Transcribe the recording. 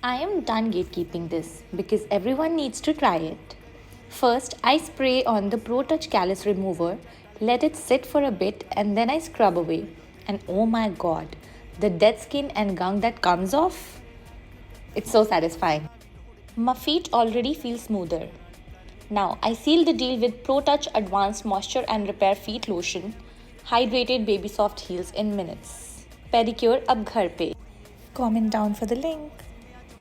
I am done gatekeeping this because everyone needs to try it. First, I spray on the Pro Touch callus remover, let it sit for a bit, and then I scrub away. And oh my god, the dead skin and gunk that comes off? It's so satisfying. My feet already feel smoother. Now, I seal the deal with Pro Touch Advanced Moisture and Repair Feet Lotion, hydrated baby soft heels in minutes. Pedicure ab ghar pe. Comment down for the link.